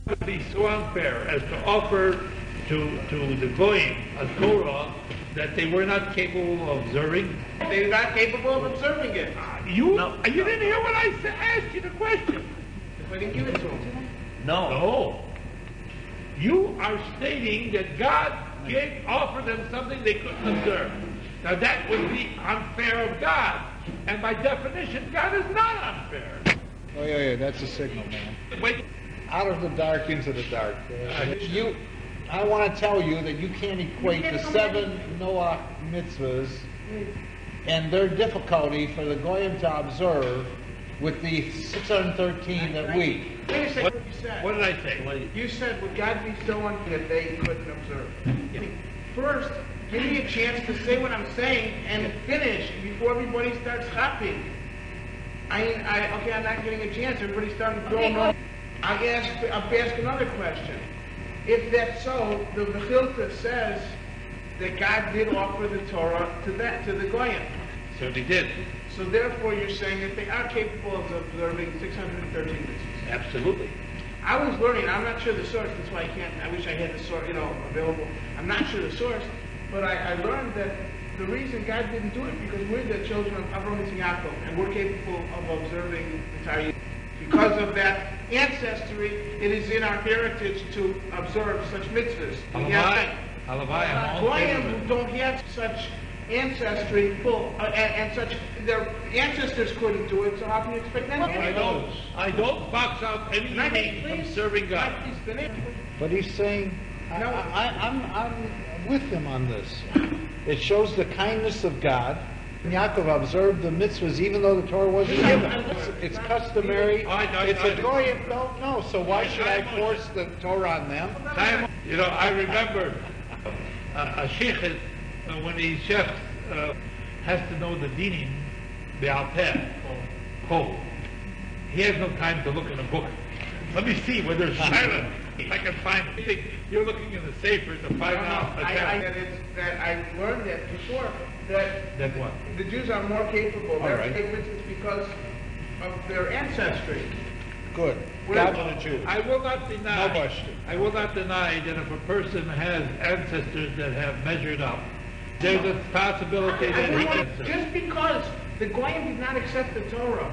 It would be so unfair as to offer to the Goyim a Torah that they were not capable of observing. They're not capable of observing it. You didn't hear what I asked you the question. If I didn't give it to them. No. You are stating that God offered them something they couldn't observe. Now that would be unfair of God. And by definition, God is not unfair. Oh, yeah, that's a signal, man. Wait. Out of the dark into the dark. I want to tell you that you can't equate the 7 Noah mitzvahs and their difficulty for the Goyim to observe with the 613 that we. Wait a second, what you said. What did I say? You said, would God be so unfair that they couldn't observe? Yeah. First, give me a chance to say what I'm saying and finish before everybody starts hopping. I'm not getting a chance. Everybody's starting to go on. I'll ask another question. If that's so, the Mechilta says that God did offer the Torah to the Goyim. Certainly did. So therefore you're saying that they are capable of observing 613 mitzvahs. Absolutely. I was learning, I'm not sure the source, that's why I wish I had the source, available. I'm not sure the source, but I learned that the reason God didn't do it because we're the children of Avraham and Yaakov, and we're capable of observing the entire year. Because of that ancestry, it is in our heritage to observe such mitzvahs. Goyim who don't have such ancestry and such, their ancestors couldn't do it, so how can you expect them to do it? I don't box out anything from serving God. But he's saying, I'm with him on this. It shows the kindness of God. Yaakov observed the mitzvahs even though the Torah wasn't given. It's customary. It's a Goyim don't know, so why should I force the Torah on them? I remember a sheikh, when he has to know the dinim, the alter, code. He has no time to look in a book. Let me see whether it's silent. If I can find anything, you're looking in the safer to find out. I learned that before. That what? The Jews are more capable. They're capable because of their ancestry. Good. God to the Jews. I will not deny. No question. I will not deny that if a person has ancestors that have measured up, there's a possibility that he can. Just because the Goyim did not accept the Torah,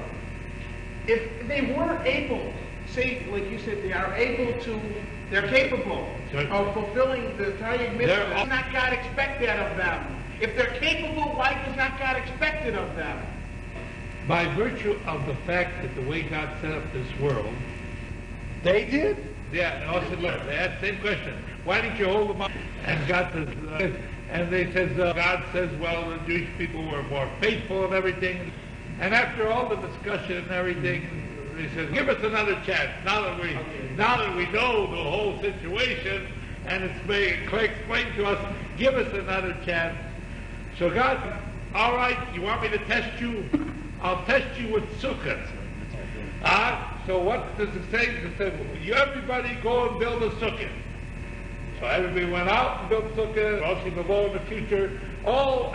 if they were able, say, like you said, they're capable of fulfilling the Taryag mitzvah. Does not God expect that of them? If they're capable, why does not God expect it of them? By virtue of the fact that the way God set up this world, they did? Yeah, also they asked the same question. Why didn't you hold them up? And God says, and they says, God says, well, the Jewish people were more faithful and everything. And after all the discussion and everything, he says, give us another chance. Now that we know the whole situation and it's being explained to us, give us another chance. So God, all right, you want me to test you? I'll test you with sukkah. So what does it say? It says, everybody go and build a sukkah. So everybody went out and built sukkah. Also, in the future, all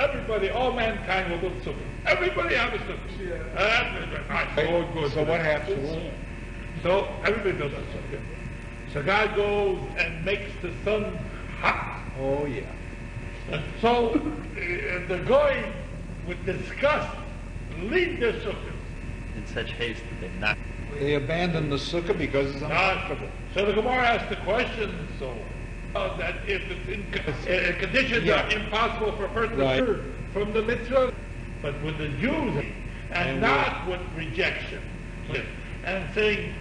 mankind will build sukkah. Everybody have a sukkah. So what happens? So everybody builds a sukkah. So God goes and makes the sun hot. Oh yeah. And so the Goy, with disgust, leave their sukkah. In such haste that they not. They abandon the sukkah because it's uncomfortable. So the Gemara asked the question, that if it's conditions are impossible for a person to serve from the mitzvah, but with the Jews, and not with rejection, and saying,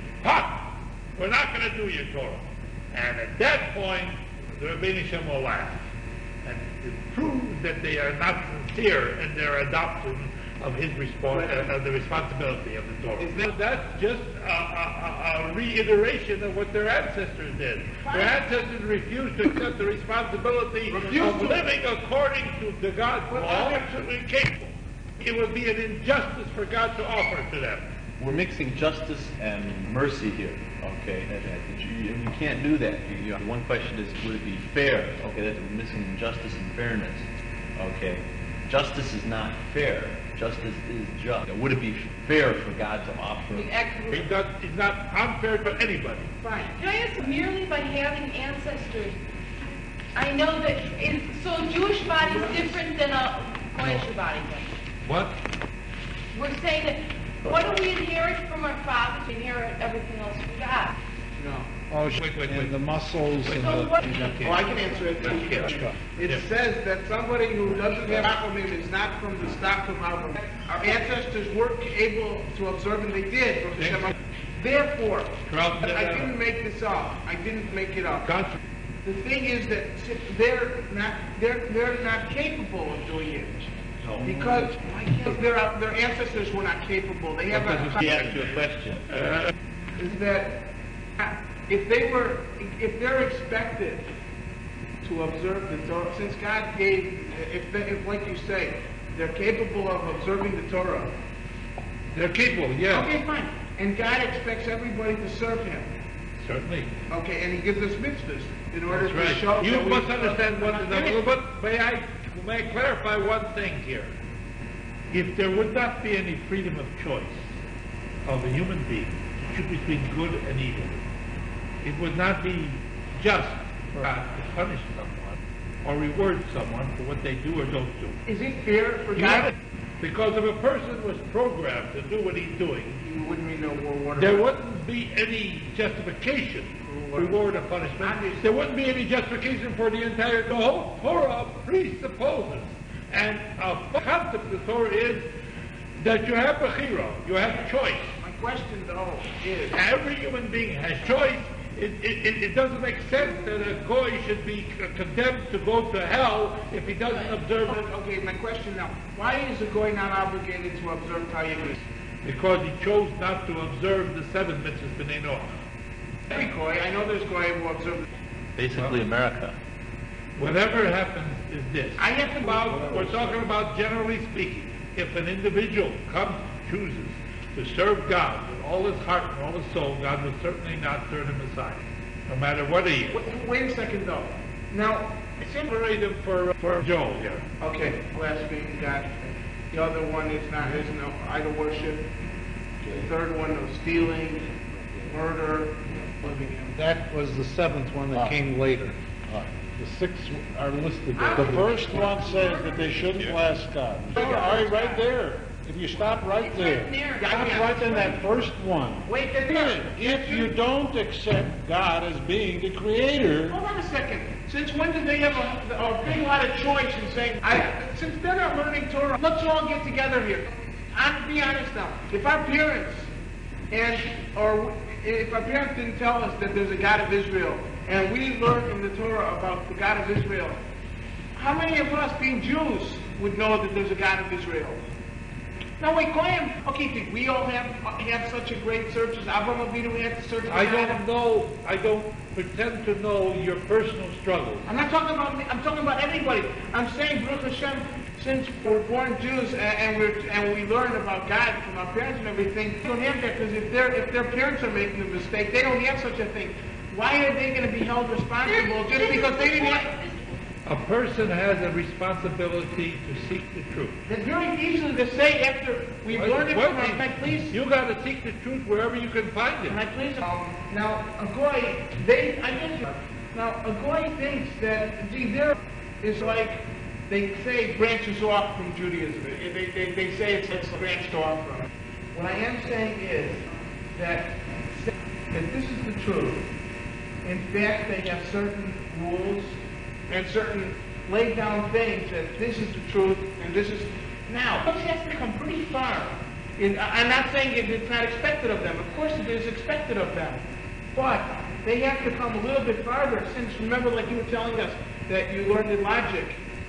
we're not going to do your Torah. And at that point, the Rabbi Shem will laugh. And it proves that they are not sincere in their adoption of his the responsibility of the Torah. That's just a reiteration of what their ancestors did. Their ancestors refused to accept the responsibility of living according to God's law. Absolutely capable. It would be an injustice for God to offer to them. We're mixing justice and mercy here, okay? You can't do that. One question is, would it be fair? Okay, that's missing justice and fairness. Okay, justice is not fair. Justice is just. Would it be fair for God to offer? It's not unfair to anybody. Fine. Can I ask, merely by having ancestors, I know that, so a Jewish body is different than a Goyish body then? What? We're saying that, what do we inherit from our fathers? We inherit everything else from God. No. Oh, Wait. and the muscles and So the... what, Oh, I can answer it. It Yeah. says that somebody who doesn't have Abraham is not from the stock of Abraham. Our ancestors were able to observe, and they did. From the Shema. Therefore, I didn't make this up. I didn't make it up. Gotcha. The thing is that they're not capable of doing it. No. Because their ancestors were not capable. They have He asked you a question. is that if they're expected to observe the Torah, since God gave, if like you say, they're capable of observing the Torah. They're capable, yeah. Okay, fine. And God expects everybody to serve Him. Certainly. Okay, and He gives us mitzvahs in order That's to right. show. You that we- must understand one thing. But may I clarify one thing here? If there would not be any freedom of choice of a human being to choose between good and evil, it would not be just for God to punish someone or reward someone for what they do or don't do. Is it fair for Yeah, God? because if a person was programmed to do what he's doing, You wouldn't be no more water. there wouldn't be any justification, reward or punishment. There wouldn't be any justification for the whole Torah presupposes. And a concept of the Torah is that you have bechira, you have choice. My question though is, Every human being has choice. It doesn't make sense that a goy should be condemned to go to hell if he doesn't observe it. okay, my question now, why is a goy not obligated to observe Tayyibus? Because he chose not to observe the 7 mitzvahs b'nei Noach. Every goy, I know there's goy who observe. Basically, America. Whatever happens is this. I have to We're talking about generally speaking. If an individual chooses to serve God with all his heart and all his soul, God will certainly not turn him aside, no matter what he is. Wait a second though. Now, Separate him for Joel here. okay, blasphemy God. The other one is no idol worship. The third one, no stealing, murder, living in. That was the 7th one that came later. The 6 are listed there. The first one says that they shouldn't blast God. All right, right there. If you stop right there. Stop right in that first one. Wait, then If you don't accept God as being the creator, hold on a second. Since when did they have a big lot of choice in saying, since they're not learning Torah, let's all get together here. I'll be honest now. If our parents if our parents didn't tell us that there's a God of Israel, and we learned in the Torah about the God of Israel, how many of us, being Jews, would know that there's a God of Israel? No, wait, Goyim. Okay, did we all have such a great search as Avraham Avinu had to search for I God? don't know, I don't pretend to know your personal struggles. I'm not talking about me. I'm talking about everybody. I'm saying, Baruch Hashem, since we're born Jews and we learn about God from our parents and everything, they don't have that because if their parents are making a mistake, they don't have such a thing. Why are they going to be held responsible just because they didn't have? A person has a responsibility to seek the truth. It's very easy to say after we've learned it from our parents. Please. You got to seek the truth wherever you can find it. Can I please? Now, a goy, now a goy thinks that there is like they say branches off from Judaism. They say it's branched off from it. What I am saying is that this is the truth. In fact, they have certain rules and certain laid down things that this is the truth and this is. Now, this has to come pretty far. I'm not saying it's not expected of them. Of course it is expected of them. But they have to come a little bit farther since, remember, like you were telling us, that you learned in logic,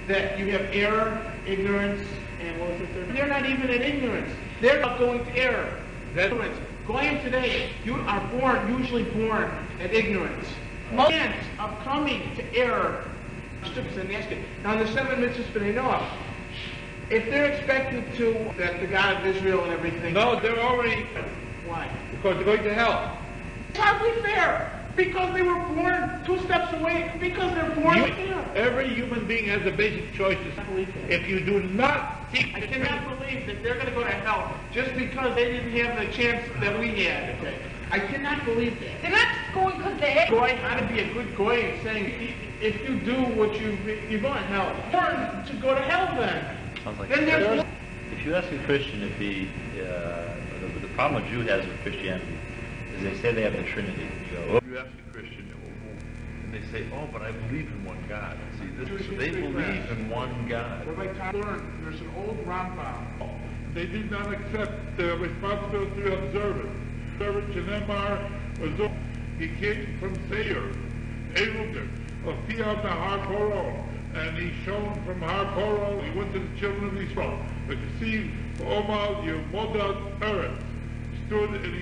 that you have error, ignorance, and what was the third? They're not even in ignorance. They're not going to error. Ignorance. Going today, you are usually born in ignorance. Most chance of coming to error. Now, in the 7 mitzvahs b'nei Noach, if they're expected to, that the God of Israel and everything. No, they're already. Why? Because they're going to hell. It's hardly fair. Because they were born 2 steps away. Because they're born there. Every human being has a basic choice. If you do not seek I cannot believe that they're going to go to hell just because they didn't have the chance that we had. Okay? I cannot believe that. They're not going because they had. Goy, how to be a good goy and saying, if you do what you're going to hell. Learn to go to hell then. Sounds like Then there's if you ask a Christian if he, the problem a Jew has with Christianity is they say they have the Trinity. You go, you ask a Christian, and they say, oh, but I believe in one God. See, they believe in one God. Rabbi Tom learned, there's an old Rambam. They did not accept the responsibility to observe it. Shenemar was he came from Seir, Eruger, of Piav Nahar Korol, and he shone from Har Korol. He went to the children of Israel. The Kesuvos, Omal Yemodat Eretz, stood and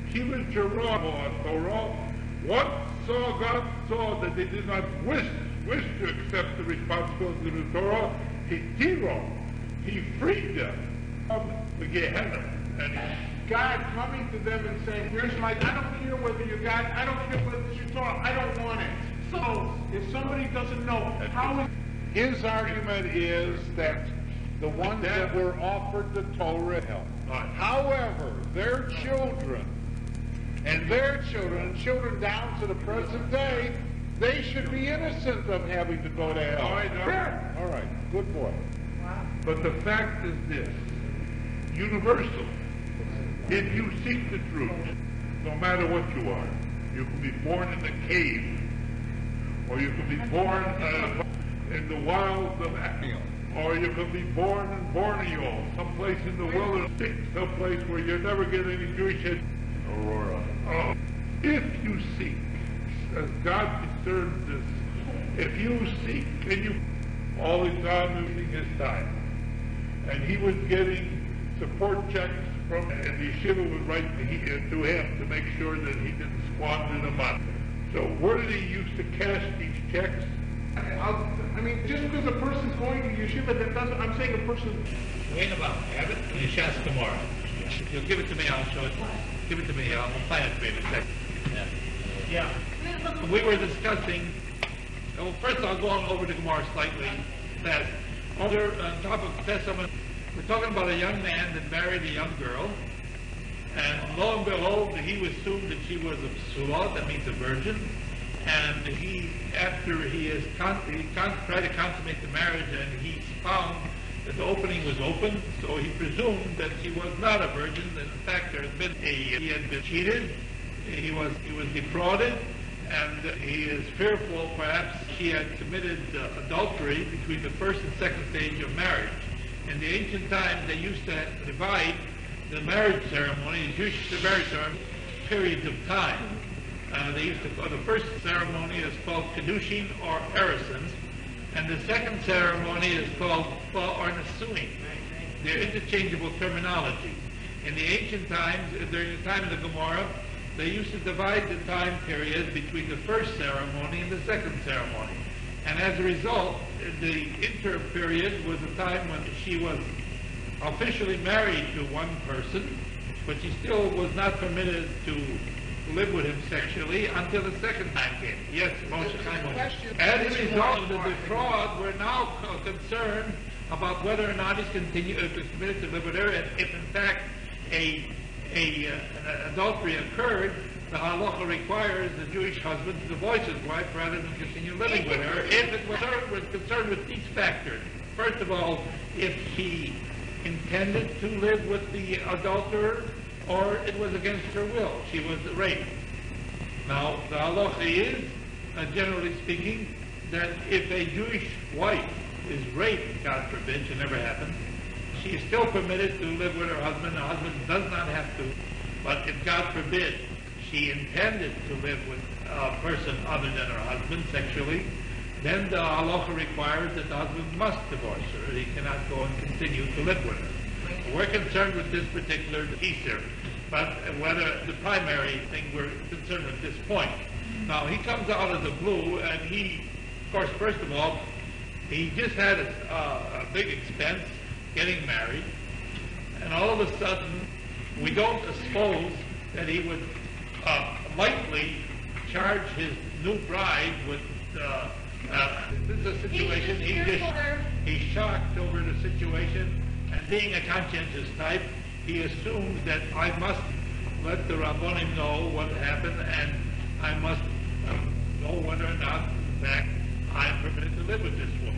he was Torah. What God saw that they did not wish to accept the responsibility of the Torah. He freed them from the Gehenna. And God coming to them and saying, here's my, I don't care whether you're God, I don't care whether it's your Torah, I don't want it. So, if somebody doesn't know how... His argument is that the ones that were offered the Torah help. However, their children, and children down to the present day, they should be innocent of having to go to hell. All right, good boy. Wow. But the fact is this, universal. If you seek the truth, no matter what you are, you can be born in a cave, or you can be born in the wilds of Africa, or you can be born in Borneo, someplace in the wilderness, someplace where you never get any Jewish Aurora. If you seek, as God discerns this, if you seek, and you, all the time using his time, and he was getting support checks from, and the yeshiva would write to him to make sure that he didn't squander the money. So where did he used to cash these checks? I mean, just because a person's going to yeshiva, that doesn't, I'm saying a person... Wait about have it in Yeshas tomorrow. You'll give it to me, I'll show it. Give it to me, I'll find it for you in a second. Yeah. We were discussing, well, first I'll go on over to Gemara slightly, that on top of Testament, we're talking about a young man that married a young girl, and lo and behold, he assumed that she was a psula, that means a virgin, and after he tried to consummate the marriage, and he found that the opening was open, so he presumed that she was not a virgin, and in fact he had been cheated, he was defrauded, and he is fearful perhaps he had committed adultery between the first and second stage of marriage. In the ancient times, they used to divide the marriage ceremony, the Jewish marriage ceremony, periods of time. They used to call the first ceremony is called Kedushin or Erisons, and the second ceremony is called Ba or Nasuin. They're interchangeable terminology. In the ancient times, during the time of the Gemara, they used to divide the time period between the first ceremony and the second ceremony. And as a result, the inter-period was a time when she was officially married to one person, but she still was not permitted to live with him sexually until the second time came. Yes, Moshe Chaim. As a result of the defraud, we're now concerned about whether or not he's committed to live with her, and if in fact an adultery occurred, the halacha requires the Jewish husband to divorce his wife rather than continue living with her, if it was concerned with these factors. First of all, if he intended to live with the adulterer, or it was against her will. She was raped. Now, the halacha is, generally speaking, that if a Jewish wife is raped, God forbid, it never happened, she is still permitted to live with her husband. The husband does not have to. But if, God forbid, she intended to live with a person other than her husband sexually, then the halacha requires that the husband must divorce her. He cannot go and continue to live with her. We're concerned with this particular piece here, but whether the primary thing we're concerned with this point. Now, he comes out of the blue, and he, of course, first of all, he just had a big expense getting married, and all of a sudden, we don't suppose that he would lightly charge his new bride with, this is a situation, he's shocked over the situation, and being a conscientious type, he assumes that I must let the Rabbonim know what happened, and I must know whether or not, in fact, I'm permitted to live with this woman.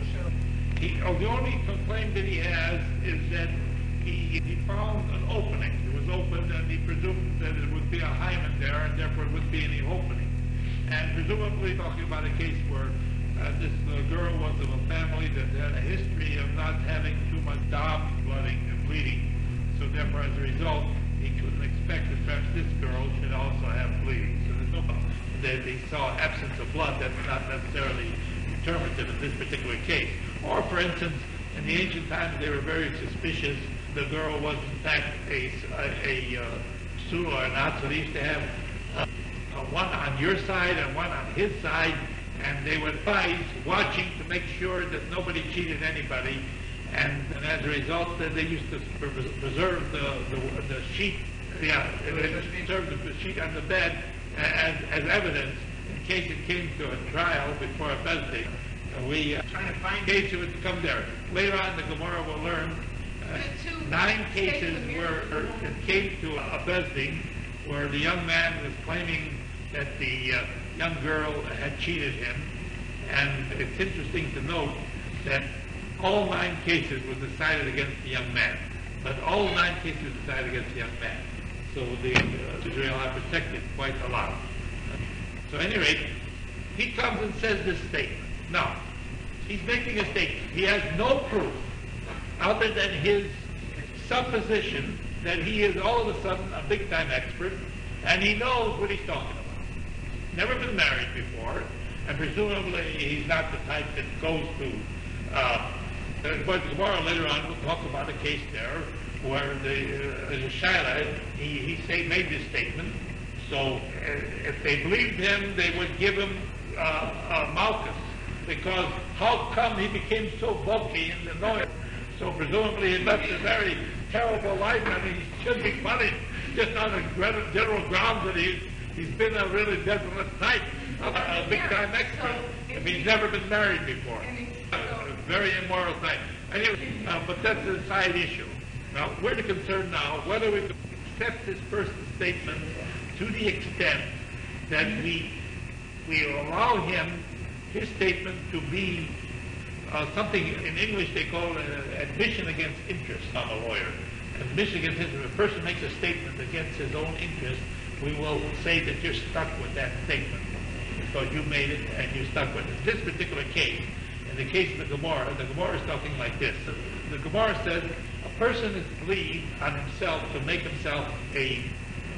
The only complaint that he has is that he found an opening. It was open, and he presumed that it would be a hymen there, and therefore it wouldn't be any opening. And presumably talking about a case where this girl was of a family that had a history of not having too much blooding and bleeding. So therefore, as a result, he couldn't expect that perhaps this girl should also have bleeding. So there's no that he saw absence of blood. That's not necessarily determinative in this particular case. Or, for instance, in the ancient times, they were very suspicious the girl was in fact a psula or not. So they used to have one on your side and one on his side, and they would advise watching to make sure that nobody cheated anybody. And as a result, they used to preserve the sheet, preserve the sheet on the bed as evidence in case it came to a trial before a Bezdin. We trying to find cases it would come there. Later on, the Gemara will learn 9 cases where it came to a Bezdin where the young man was claiming that the young girl had cheated him. And it's interesting to note that all 9 cases were decided against the young man. But all 9 cases were decided against the young man. So the Israel are protected quite a lot. So at any rate, he comes and says this statement. Now, he's making a statement. He has no proof other than his supposition that he is all of a sudden a big-time expert, and he knows what he's talking about. Never been married before, and presumably he's not the type that goes to... but tomorrow later on we'll talk about a case there where the Shaila, he made this statement. So if they believed him, they would give him Malchus, because how come he became so bulky and annoying? So presumably he left a very terrible life, and he should be punished just on a general grounds that he's been a really desolate type, a big-time expert, if he's never been married before. A very immoral type. Anyway, but that's a side issue. Now, we're concerned now whether we accept this person's statement to the extent that we allow his statement to be something in English they call admission against interest on a lawyer. Admission against interest. If a person makes a statement against his own interest, we will say that you're stuck with that statement because you made it and you're stuck with it. In this particular case, in the case of the Gemara is talking like this. The Gemara says a person is believed on himself to make himself a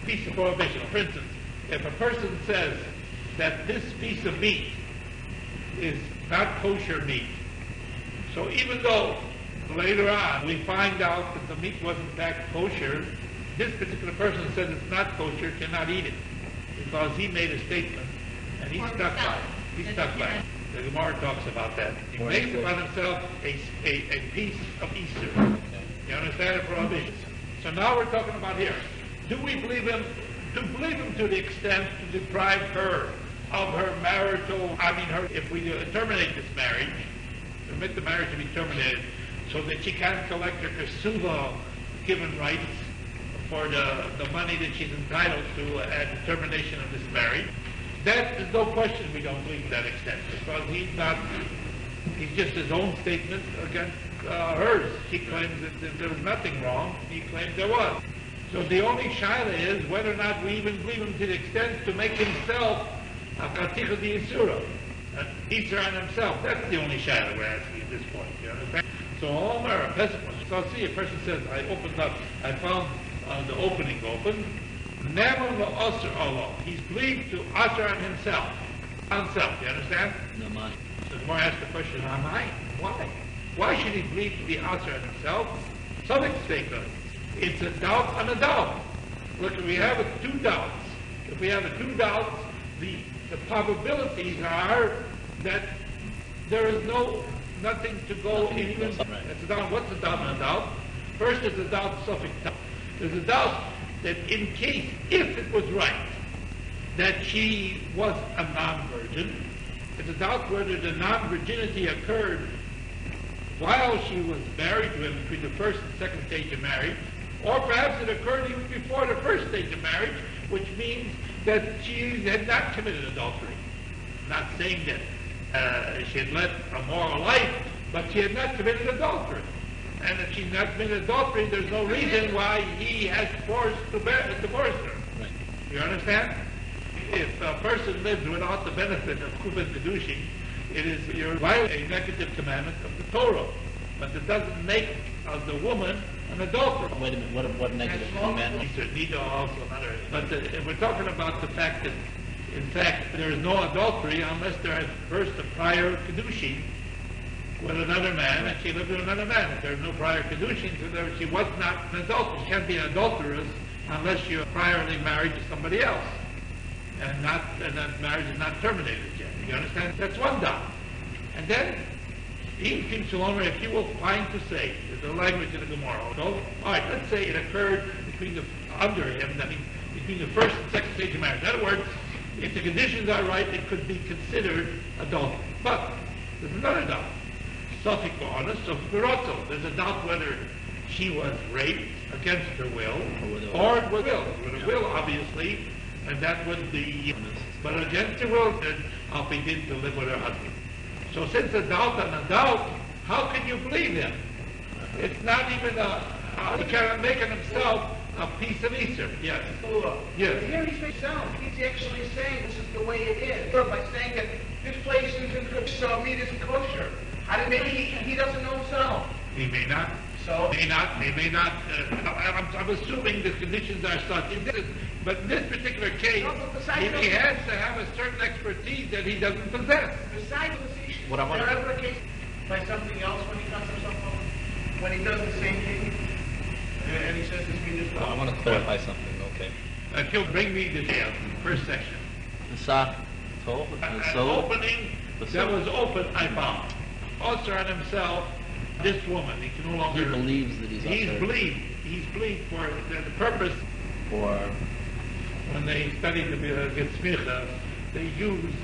piece of prohibition. For instance, if a person says that this piece of meat is not kosher meat, so even though later on we find out that the meat was in fact kosher, this particular person who says it's not kosher cannot eat it because he made a statement and he's stuck by it. He's stuck by it. The Gemara talks about that. He makes upon himself a piece of Easter. You understand the prohibition? So now we're talking about here. Do we believe him? To believe him to the extent to deprive her of her marital, if we terminate this marriage, permit the marriage to be terminated so that she can't collect her Kesuvos given rights for the money that she's entitled to at the termination of this marriage. That is no question we don't believe to that extent, because he's just his own statement against hers. She claims that there was nothing wrong, he claims there was. So the only shaila is whether or not we even believe him to the extent to make himself a katika di Yisura, an Easter on himself. That's the only shaila we're asking at this point. You understand? So Omer, a pessimist. So see, a person says, I found the opening open. Never lo osir Allah. He's believed to usher on himself. On self, you understand? No man. So the more I ask the question, why? Why should he believe to be usher on himself? Something to think of. It's a doubt on a doubt. Look, we have 2 doubts. If we have 2 doubts, the probabilities are that there is nothing to go in even. It's a doubt. What's a doubt on a doubt? First, it's a doubt suffix doubt. There's a doubt that in case, if it was right, that she was a non-virgin. It's a doubt whether the non-virginity occurred while she was married to him between the first and second stage of marriage, or perhaps it occurred even before the first stage of marriage, which means that she had not committed adultery. Not saying that she had led a moral life, but she had not committed adultery. And if she's not committed adultery, there's no reason why he has forced to divorce her. Right. You understand? If a person lives without the benefit of Kuvan Kedushin, it is you're violating a negative commandment of the Torah. But it doesn't make the woman an adulterer. Wait a minute, what negative commandment? These are also another. But if we're talking about the fact that, in fact, there is no adultery unless there is first a prior Kedushin with another man, and she lived with another man. If there's no prior Kedushin, so she was not an adulteress. She can't be an adulteress unless you're priorly married to somebody else. And that marriage is not terminated yet. You understand? That's one doubt. And then, if you will find to say, the language in the Gemara, so, all right, let's say it occurred between between the first and second stage of marriage. In other words, if the conditions are right, it could be considered adultery. But there's another doubt. Sufik honest, Sufik Rotzo. There's a doubt whether she was raped against her will, or with will. With a will, obviously, and that would be, but against her will, then I'll begin to live with her husband. So since a doubt and a doubt, how can you believe him? It's not even he cannot make it himself a piece of Easter. Yes. Yes. Here he's actually saying this is the way it is. By saying that this place isn't good, so meat isn't kosher. Maybe he doesn't know himself. He may not. So? He may not. I'm assuming the conditions are such. But in this particular case, he has to have a certain expertise that he doesn't possess. Besides this issue, What I want is there ever a case by something else when he cuts himself off? When he does the same thing? And he says this means I want to clarify something, okay. He'll bring me the first section. An opening that was open, I found. Also on himself, this woman, he can no longer... He believes that he's believed for the purpose. For... When they study the Gesmicha, they use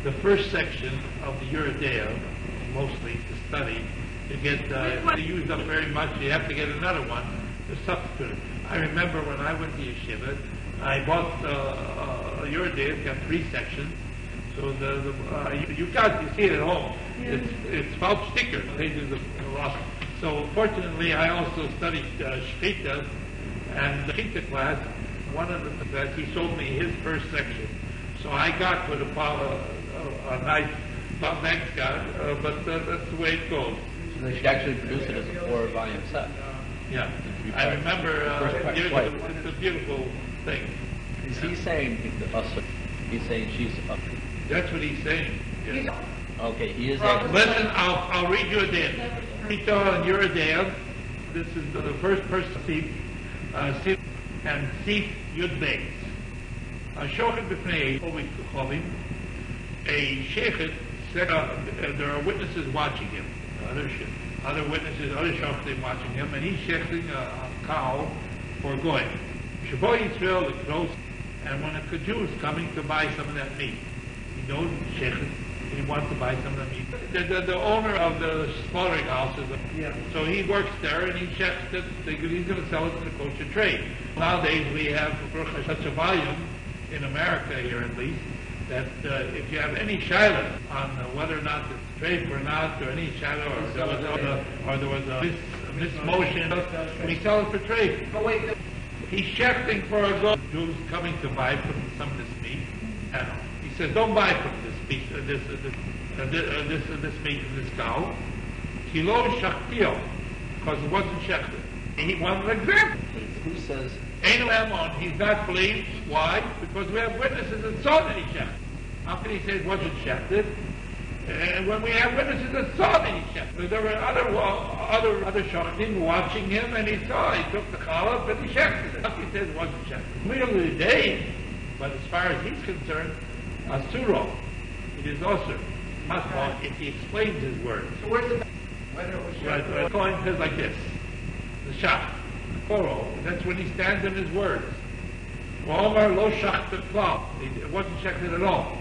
the first section of the Yeridea, mostly to study, to get, they used up very much, you have to get another one to substitute it. I remember when I went to Yeshiva, I bought a Yeridea, it's got 3 sections, so you see it at home. It's about sticker, pages of rock. So fortunately, I also studied Shechita, and the Shechita class, one of the that he sold me his first section. So I got with a nice bank guy, but that's the way it goes. So they should actually produce it as a 4-volume set. Yeah, I remember. It's a beautiful thing. Is he saying he's saying she's up? That's what he's saying. Yes. Okay, he is. Listen, I'll read you a day. Rita and Yeridea. This is the first person to see and Sif Yud Beis. A shochet b'fnei Chovim. A shechet said there are witnesses watching him. Other witnesses, other shochetim watching him, and he's shechting a cow for goyim. Shabo Yisrael is close, and when a Jew is coming to buy some of that meat, he knows the shechet. He wants to buy some of the meat. The owner of the slaughtering house so he works there and he checks that he's going to sell it to the kosher trade. Nowadays we have such a volume in America here at least that if you have any shiloh on whether or not it's trade or not, or any shiloh, or there was a mismotion, we sell it for trade. But wait, he's shechting for a goat who's coming to buy from some of this meat. And he says, don't buy from this meat, this meat from this cow. Kilo shaktio, because it wasn't shechted. He wants an example. Who says? Ein lemon, he's not believed. Why? Because we have witnesses that saw that he shechted. How can he say it wasn't shechted? And when we have witnesses that saw that he shechted, there were other shechting watching him, and he took the challah, but he shechted it. How can he say it wasn't shechted? Clearly, they, but as far as he's concerned, asuro, it is also masbah if he explains his words. so where's the whether it was Right, the Kohen says like this, the shach, the koro, that's when he stands in his words. Omar lo shach the It wasn't shechted at all.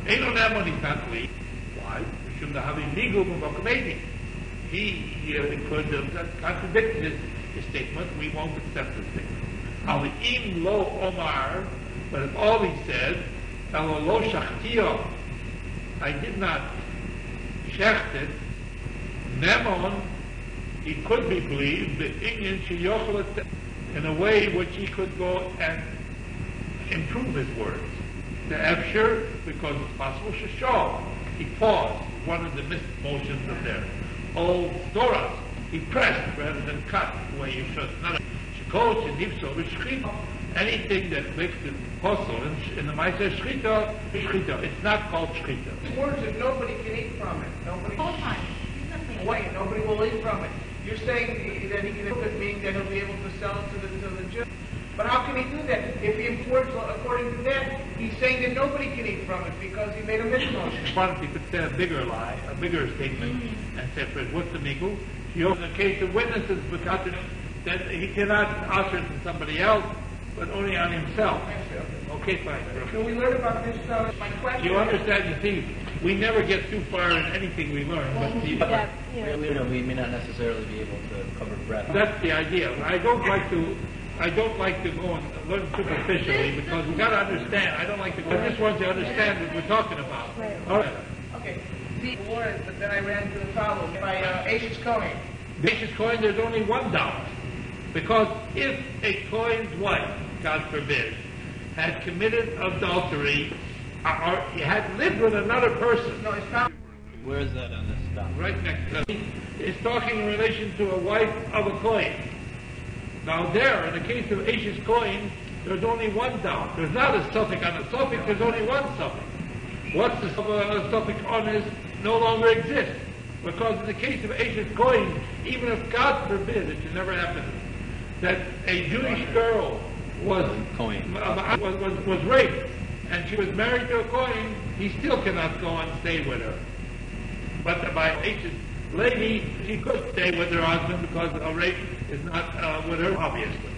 Ain't on that money, not leave. Why? Mishum the having legal muvakamedim. He could have contradicted his statement. We won't accept his statement. Im lo omar, but if all he said, elo lo shachtio, I did not shecht it, nemon, he could be believed, in a way which he could go and improve his words. The efshir, because it's possible, shashal. He paused, one of the missed motions of their old Torah. He pressed rather than cut the way you should. Anything that makes it possible in the Ma'aser Shchita, Shchita. It's not called Shchita. Words that nobody can eat from it. Nobody. Wait, nobody will eat from it. You're saying that he can do it, meaning that he'll be able to sell it to the Jews. But how can he do that? If he imports, according to that, he's saying that nobody can eat from it because he made a misnotion. But he could say a bigger lie, a bigger statement, and say, what's the migu? He also, in the case of witnesses, that he cannot usher to somebody else, but only on himself. Okay, fine. Can we learn about this? My question. You understand? You see, we never get too far in anything we learn. But we may not necessarily be able to cover breadth. That's the idea. I don't like to go and learn superficially because we got to understand. I just want you to understand what we're talking about. Right. All right. Okay. The words, but then I ran into the problem by Ashes Cohen. The Ashes Cohen, there's only $1. Because if a Cohen's wife, God forbid, had committed adultery, or he had lived with another person. No, it's not. Where is that on this doc? Right next to it. It's talking in relation to a wife of a Cohen. Now there, in the case of Ashes Cohen, there's only $1. There's not a suffix on a suffix, there's only one suffix. What's the suffix on is no longer exists. Because in the case of Ashes Cohen, even if God forbid, it should never happen, that a Jewish girl was raped, and she was married to a Kohen, he still cannot go and stay with her. But by Ashes lady, she could stay with her husband because a rape is not with her, obviously.